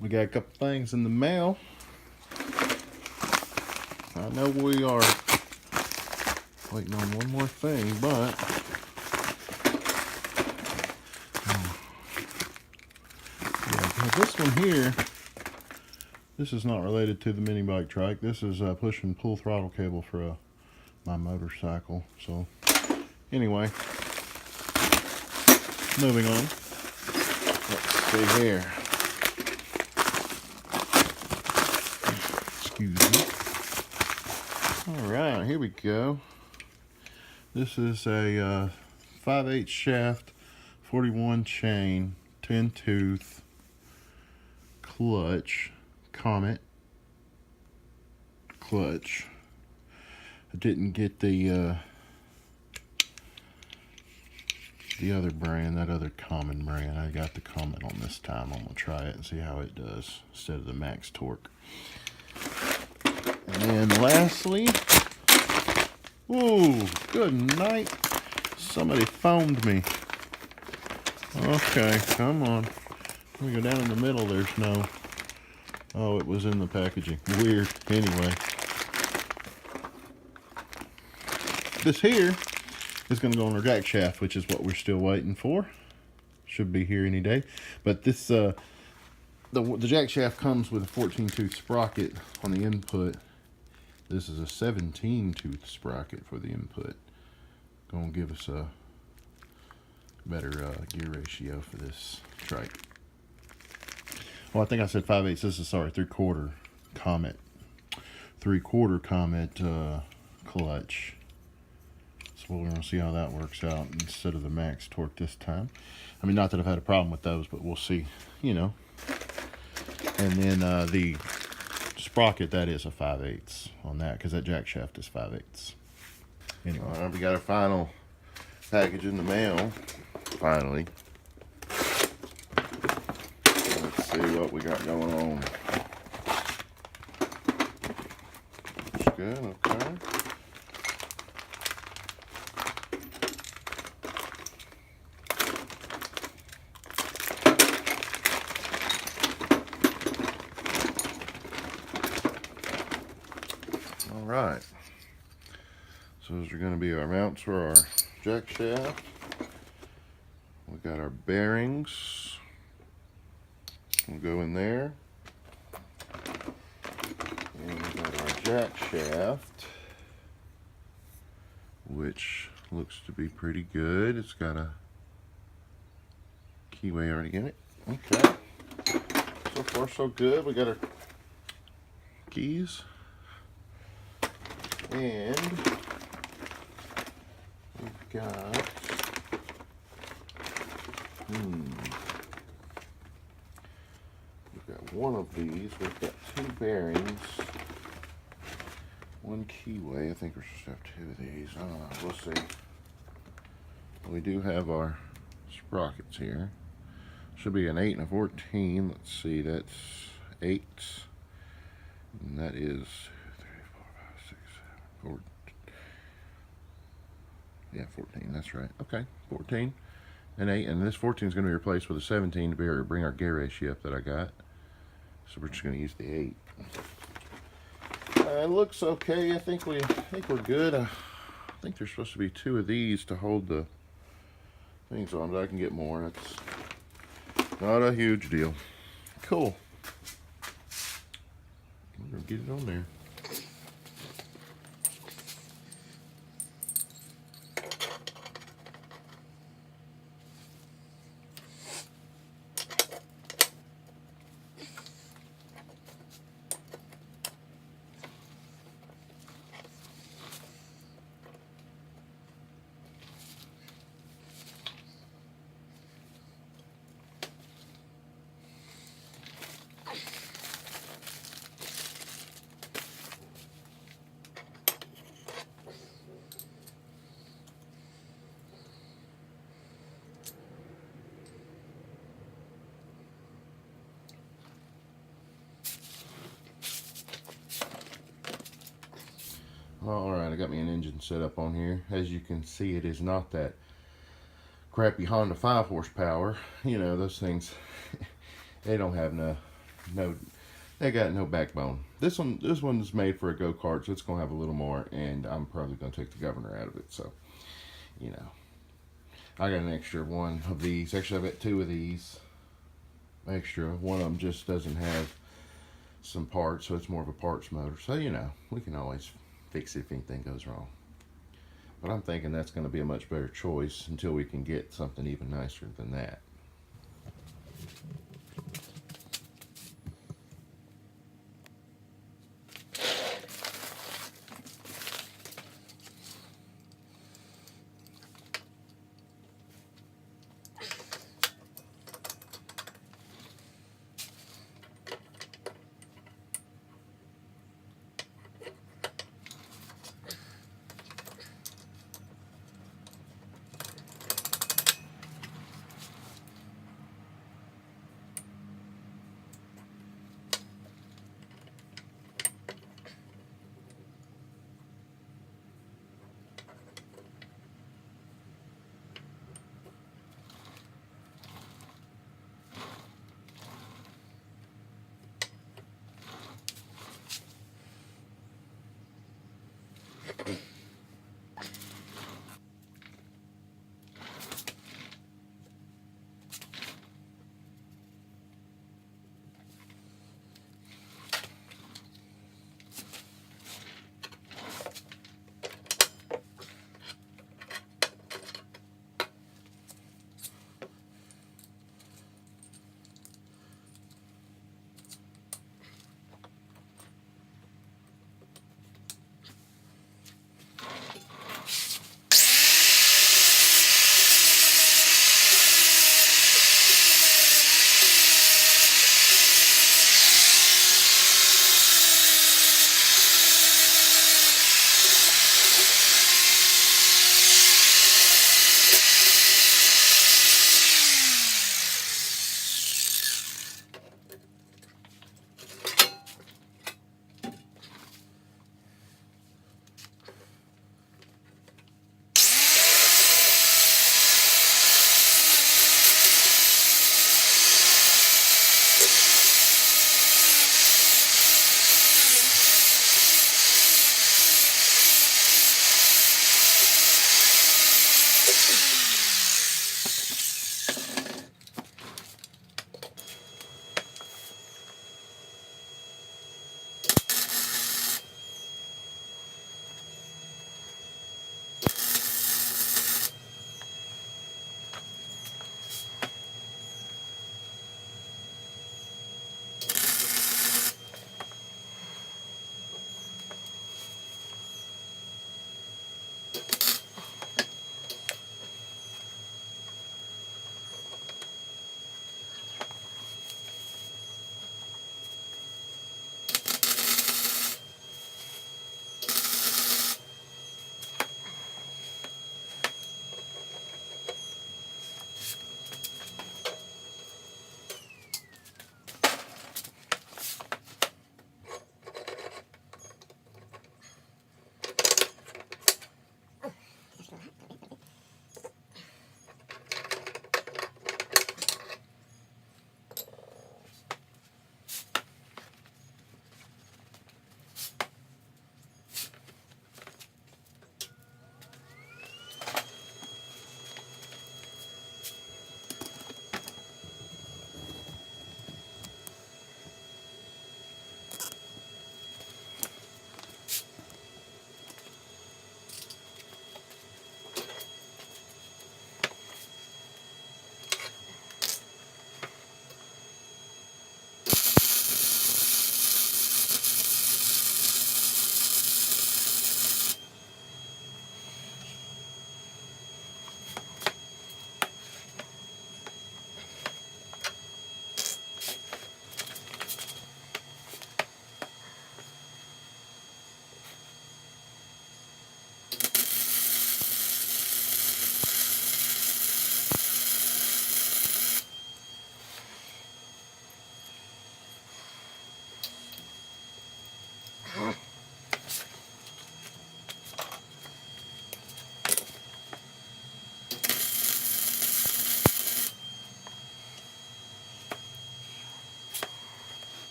We got a couple things in the mail. I know we are waiting on one more thing, but yeah, this one here, this is not related to the mini bike trike. This is a push and pull throttle cable for my motorcycle. So anyway, moving on. Let's see here. Excuse me. Alright, here we go. This is a 5/8 shaft, 41 chain, 10 tooth clutch, Comet clutch. I didn't get the other brand, that other Common brand. I got the Comet on this time. I'm gonna try it and see how it does instead of the max torque. And then lastly, ooh, good night. Somebody phoned me. Okay, come on. Let me go down in the middle. There's no. Oh, it was in the packaging. Weird. Anyway, this here is going to go on our jack shaft, which is what we're still waiting for. Should be here any day. But this, the jack shaft comes with a 14 tooth sprocket on the input. This is a 17 tooth sprocket for the input. Going to give us a better gear ratio for this trike. Well, I think I said 5/8. This is, sorry, 3/4 Comet. 3/4 Comet clutch. So we're going to see how that works out instead of the max torque this time. I mean, not that I've had a problem with those, but we'll see, you know. And then the sprocket, that is a 5/8 on that, because that jack shaft is 5/8. Anyway, all right, we got a final package in the mail. Finally. Let's see what we got going on. Looks good, okay. All right. So those are going to be our mounts for our jack shaft. We got our bearings. We'll go in there. And we got our jack shaft, which looks to be pretty good. It's got a keyway already in it. Okay. So far so good. We got our keys. And we've got we've got one of these. We've got two bearings, one keyway. I think we're supposed to have two of these. I don't know. We'll see. We do have our sprockets here. Should be an 8 and a 14. Let's see. That's 8, and that is 14. Yeah, 14, that's right. Okay, 14 and 8, and this 14 is going to be replaced with a 17 to be able to bring our gear ratio up that I got. So we're just going to use the 8. It looks okay. I think we're good. I think there's supposed to be 2 of these to hold the things on, but I can get more. That's not a huge deal. Cool. We're going to get it on there. Alright, I got me an engine set up on here. As you can see, it is not that crappy Honda 5 horsepower. You know, those things, they don't have no No, they got no backbone. This one's made for a go-kart, so it's gonna have a little more, and I'm probably gonna take the governor out of it. So, you know, I got an extra one of these. Actually, I've got two of these extra. One of them just doesn't have some parts, so it's more of a parts motor. So, you know, we can always fix it if anything goes wrong. But I'm thinking that's going to be a much better choice until we can get something even nicer than that.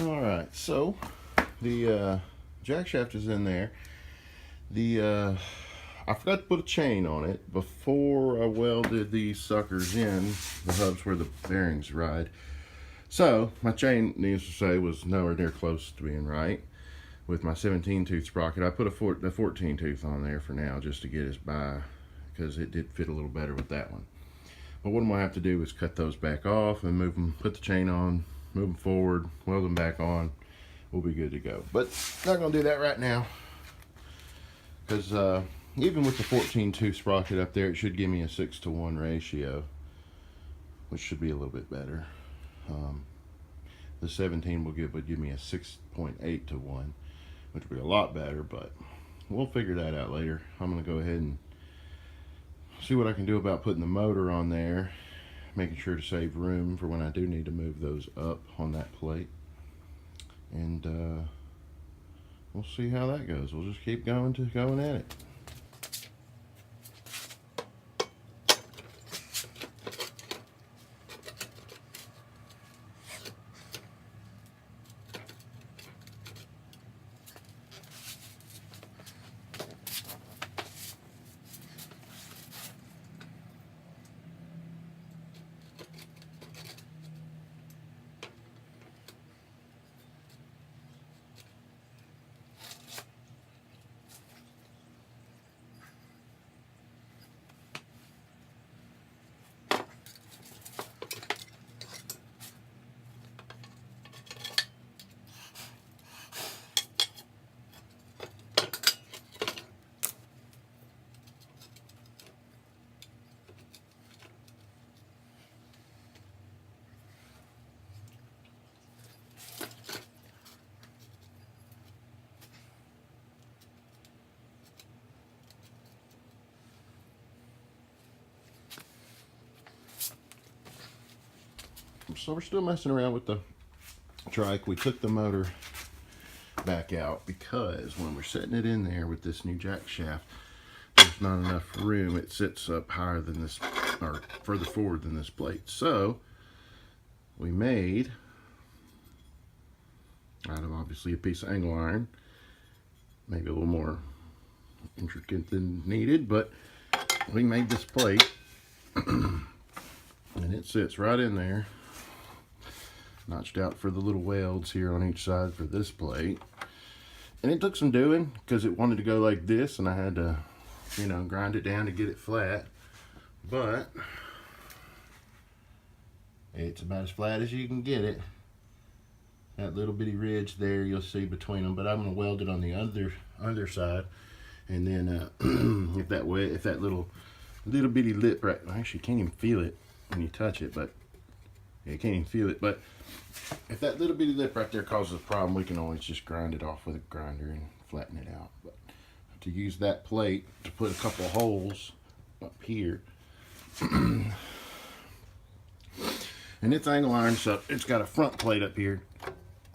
All right, so the jack shaft is in there. I forgot to put a chain on it before I welded these suckers in, the hubs where the bearings ride. So my chain, needless to say, was nowhere near close to being right. With my 17 tooth sprocket, I put a 14 tooth on there for now just to get us by, because it did fit a little better with that one. But what I'm gonna have to do is cut those back off and move them, put the chain on, move them forward, weld them back on. We'll be good to go. But not gonna do that right now, because even with the 14 tooth sprocket up there, it should give me a 6-to-1 ratio, which should be a little bit better. The 17 would give me a 6.8-to-1, which would be a lot better, but we'll figure that out later. I'm gonna go ahead and see what I can do about putting the motor on there, making sure to save room for when I do need to move those up on that plate. And we'll see how that goes. We'll just keep going at it. So we're still messing around with the trike. We took the motor back out because when we're setting it in there with this new jack shaft, there's not enough room. It sits up higher than this, or further forward than this plate. So we made, out of obviously a piece of angle iron, maybe a little more intricate than needed, but we made this plate and it sits right in there, notched out for the little welds here on each side for this plate. And it took some doing because it wanted to go like this, and I had to, you know, grind it down to get it flat. But it's about as flat as you can get it. That little bitty ridge there you'll see between them, but I'm going to weld it on the other side. And then if that little bitty lip right, actually you can't even feel it when you touch it, but yeah, you can't even feel it. But if that little bitty lip right there causes a problem, we can always just grind it off with a grinder and flatten it out. But to use that plate to put a couple of holes up here, and it's angle iron, so it's got a front plate up here,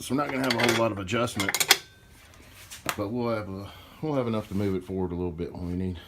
so we're not going to have a whole lot of adjustment, but we'll have enough to move it forward a little bit when we need.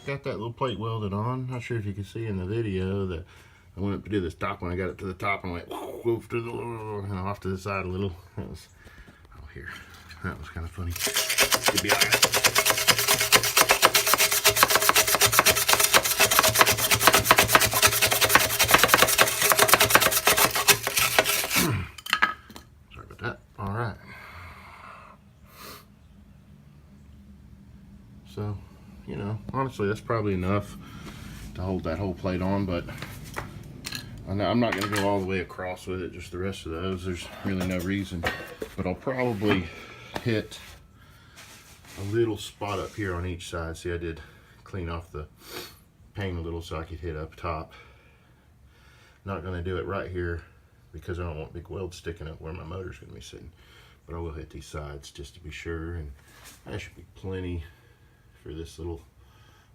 got that little plate welded on. Not sure if you can see in the video that I went up to do this top when I got up to the top and went woof to the and off to the side a little. That was here. That was kind of funny. It'd be all right. Sorry about that. All right. So, you know, honestly, that's probably enough to hold that whole plate on, but I'm not going to go all the way across with it, just the rest of those. There's really no reason, but I'll probably hit a little spot up here on each side. See, I did clean off the paint a little so I could hit up top. Not going to do it right here because I don't want big welds sticking up where my motor's going to be sitting, but I will hit these sides just to be sure, and that should be plenty for this little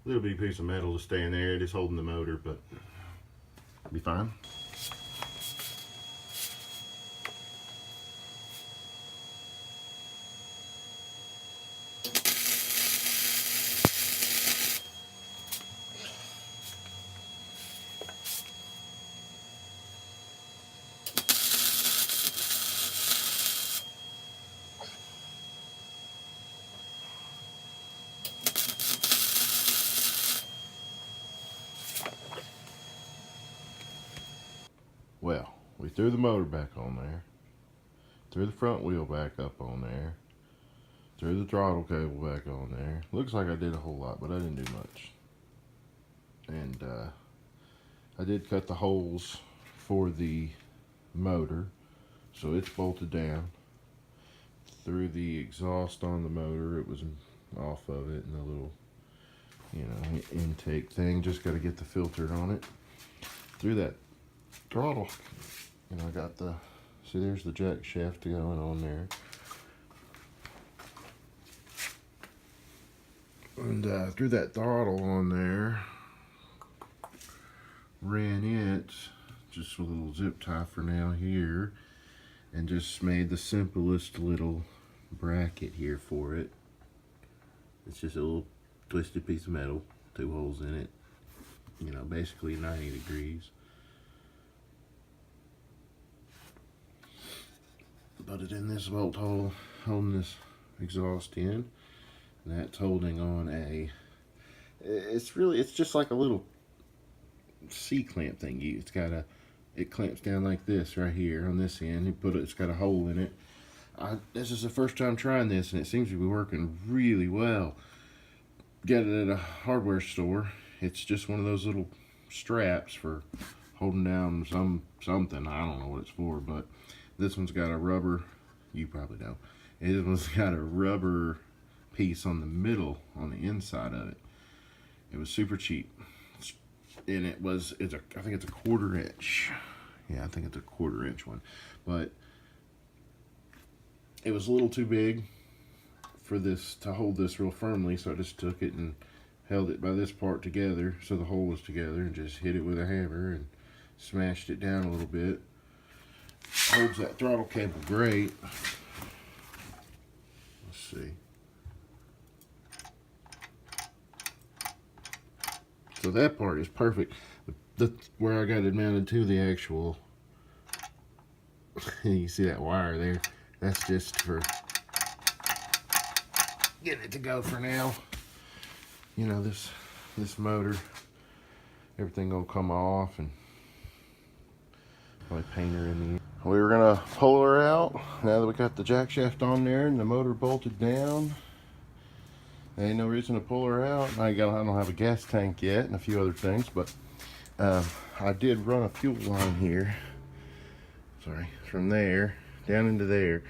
bitty piece of metal to stay in there. It is holding the motor, but it'll be fine. Well, we threw the motor back on there, threw the front wheel back up on there, threw the throttle cable back on there. Looks like I did a whole lot, but I didn't do much. And I did cut the holes for the motor, so it's bolted down. Threw the exhaust on the motor, it was off of it, and the little, you know, intake thing. Just got to get the filter on it. Threw that throttle, and I got the, see, there's the jack shaft going on there, and threw that throttle on there, ran it just with a little zip tie for now here, and just made the simplest little bracket here for it. It's just a little twisted piece of metal, 2 holes in it, you know, basically 90 degrees. Put it in this bolt hole, holding this exhaust in, and that's holding on a, it's just like a little C-clamp thing. It's got a, it clamps down like this right here on this end. It's got a hole in it. This is the first time trying this, and it seems to be working really well. Got it at a hardware store. It's just one of those little straps for holding down something. I don't know what it's for, but this one's got a rubber, you probably know. This one's got a rubber piece on the middle, on the inside of it. It was super cheap. And I think it's a 1/4 inch. Yeah, I think it's a 1/4 inch one. But it was a little too big for this, to hold this real firmly, so I just took it and held it by this part together, so the hole was together, and just hit it with a hammer and smashed it down a little bit. Holds that throttle cable great. Let's see. So that part is perfect. That's where I got it mounted to the actual, you see that wire there? That's just for getting it to go for now. You know, this motor, everything gonna come off, and probably paint her in the end. We were gonna pull her out now that we got the jack shaft on there and the motor bolted down. There ain't no reason to pull her out. I don't have a gas tank yet and a few other things, but I did run a fuel line here. Sorry, from there down into there,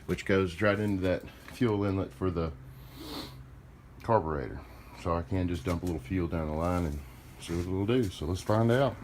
which goes right into that fuel inlet for the carburetor. So I can just dump a little fuel down the line and see what it'll do. So let's find out.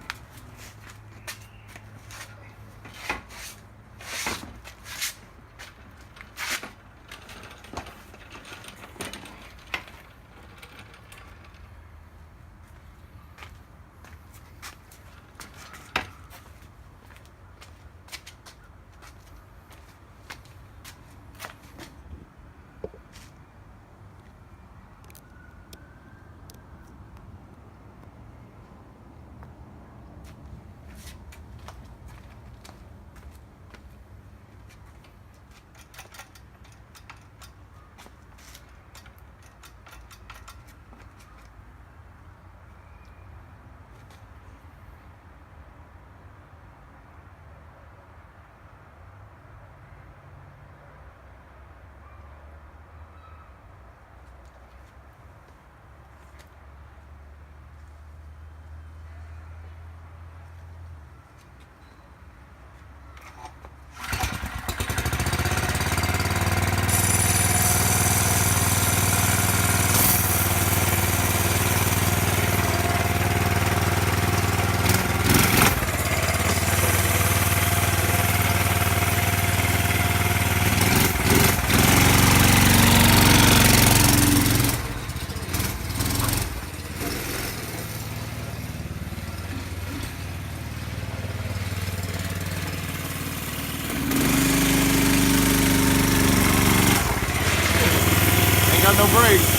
got no brakes.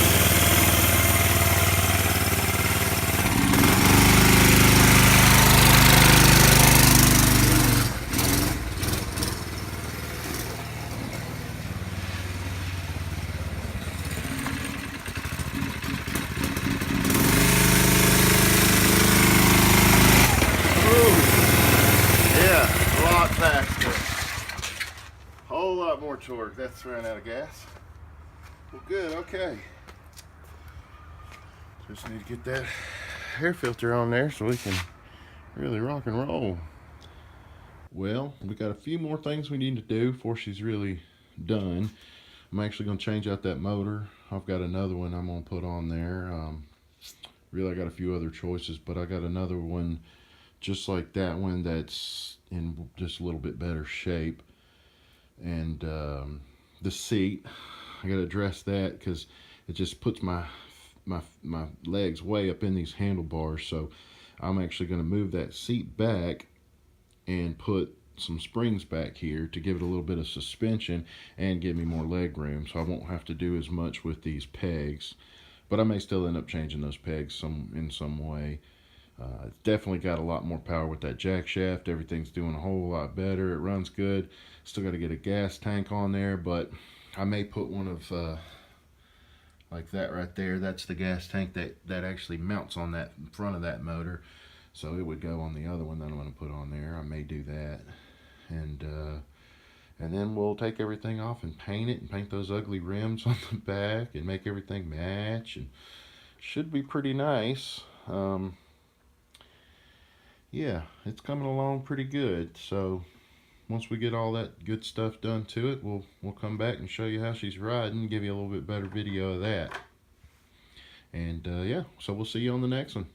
Yeah, a lot faster. Whole lot more torque. That's running out of gas. Well, good, okay. Just need to get that air filter on there so we can really rock and roll. Well, we got a few more things we need to do before she's really done. I'm actually going to change out that motor. I've got another one I'm going to put on there. Really, I got a few other choices, but I got another one just like that one that's in just a little bit better shape. And the seat, I got to address that because it just puts my legs way up in these handlebars. So I'm actually going to move that seat back and put some springs back here to give it a little bit of suspension and give me more leg room, so I won't have to do as much with these pegs. But I may still end up changing those pegs in some way. It's definitely got a lot more power with that jack shaft. Everything's doing a whole lot better. It runs good. Still got to get a gas tank on there, but I may put one of like that right there. That's the gas tank that actually mounts on that front of that motor. So it would go on the other one that I'm going to put on there. I may do that. And then we'll take everything off and paint it and paint those ugly rims on the back and make everything match, and should be pretty nice. Yeah, it's coming along pretty good. So once we get all that good stuff done to it, we'll come back and show you how she's riding and give you a little bit better video of that. And yeah, so we'll see you on the next one.